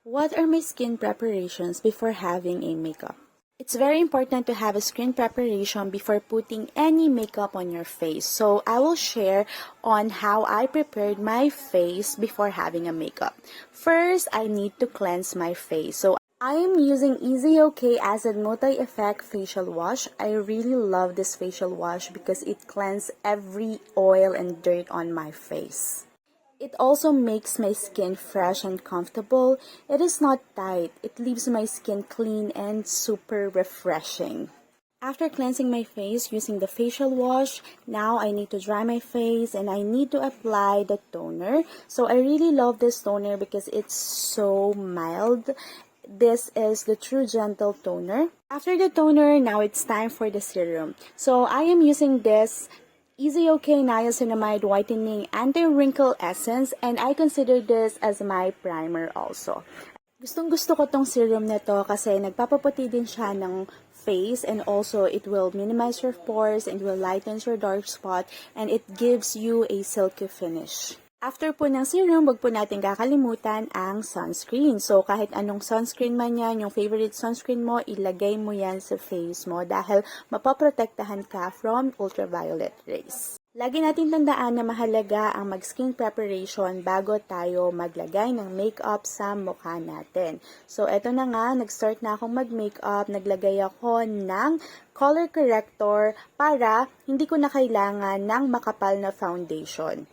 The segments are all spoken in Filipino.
What are my skin preparations before having a makeup? It's very important to have a skin preparation before putting any makeup on your face. So I will share on how I prepared my face before having a makeup. First, I need to cleanse my face. So I am using Easy OK Acid Multi-Effect Facial Wash. I really love this facial wash because it cleanses every oil and dirt on my face. It also makes my skin fresh and comfortable. It is not tight. It leaves my skin clean and super refreshing. After cleansing my face using the facial wash, now I need to dry my face and I need to apply the toner. So I really love this toner because it's so mild. This is the True Gentle Toner. After the toner, now it's time for the serum. So I am using this Easy OK Niacinamide Whitening Anti-Wrinkle Essence, and I consider this as my primer also. Gustong-gusto ko tong serum na to kasi nagpapaputi din siya ng face, and also it will minimize your pores and will lighten your dark spot, and it gives you a silky finish. After po ng serum, wag po natin kakalimutan ang sunscreen. So, kahit anong sunscreen man yan, yung favorite sunscreen mo, ilagay mo yan sa face mo dahil mapaprotektahan ka from ultraviolet rays. Lagi natin tandaan na mahalaga ang mag-skin preparation bago tayo maglagay ng makeup sa mukha natin. So, eto na nga, nag-start na akong mag-makeup, naglagay ako ng color corrector para hindi ko na kailangan ng makapal na foundation.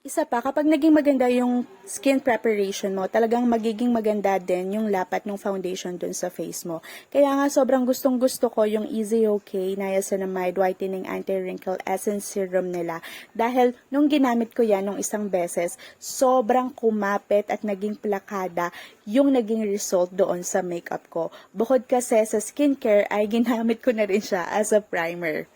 Isa pa, kapag naging maganda yung skin preparation mo, talagang magiging maganda din yung lapat ng foundation dun sa face mo. Kaya nga sobrang gustong-gusto ko yung Easy OK Niacinamide Whitening Anti-Wrinkle Essence Serum nila. Dahil nung ginamit ko yan nung isang beses, sobrang kumapit at naging plakada yung naging result doon sa makeup ko. Bukod kasi sa skincare ay ginamit ko na rin siya as a primer.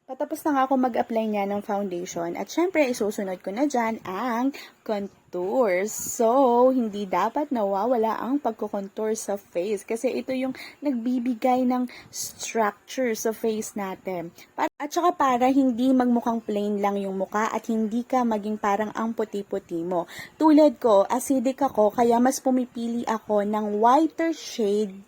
Patapos na nga ako mag-apply niya ng foundation at syempre isusunod ko na dyan ang contour. So, hindi dapat nawawala ang pagko-contour sa face kasi ito yung nagbibigay ng structure sa face natin. At saka para hindi magmukhang plain lang yung muka at hindi ka maging parang ang puti-puti mo. Tulad ko, acidic ako kaya mas pumipili ako ng whiter shade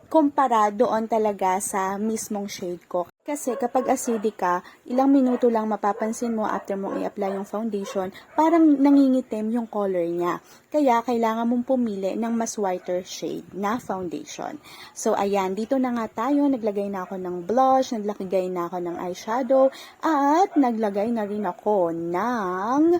kumpara doon talaga sa mismong shade ko. Kasi kapag acidic ka, ilang minuto lang mapapansin mo after mong i-apply yung foundation, parang nangingitim yung color niya. Kaya kailangan mong pumili ng mas whiter shade na foundation. So ayan, dito na nga tayo, naglagay na ako ng blush, naglagay na ako ng eyeshadow, at naglagay na rin ako ng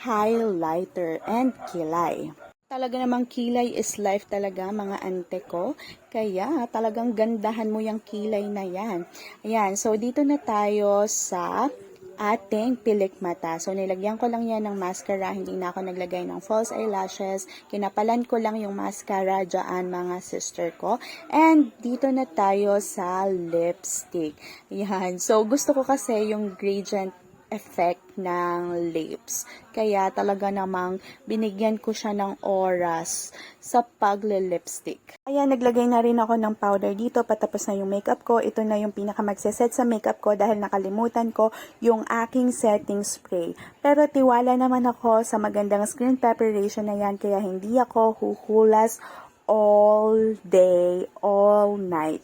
highlighter and kilay. Talaga namang kilay is life talaga mga ante ko. Kaya talagang gandahan mo yung kilay na yan. Ayan, so dito na tayo sa ating pilik mata. So nilagyan ko lang yan ng mascara. Hindi na ako naglagay ng false eyelashes. Kinapalan ko lang yung mascara dyan mga sister ko. And dito na tayo sa lipstick. Ayan, so gusto ko kasi yung gradient effect ng lips. Kaya talaga namang binigyan ko siya ng oras sa pagle-lipstick. Kaya naglagay na rin ako ng powder dito patapos na yung makeup ko. Ito na yung pinakamagseset sa makeup ko dahil nakalimutan ko yung aking setting spray. Pero tiwala naman ako sa magandang skin preparation na yan kaya hindi ako huhulas all day, all night.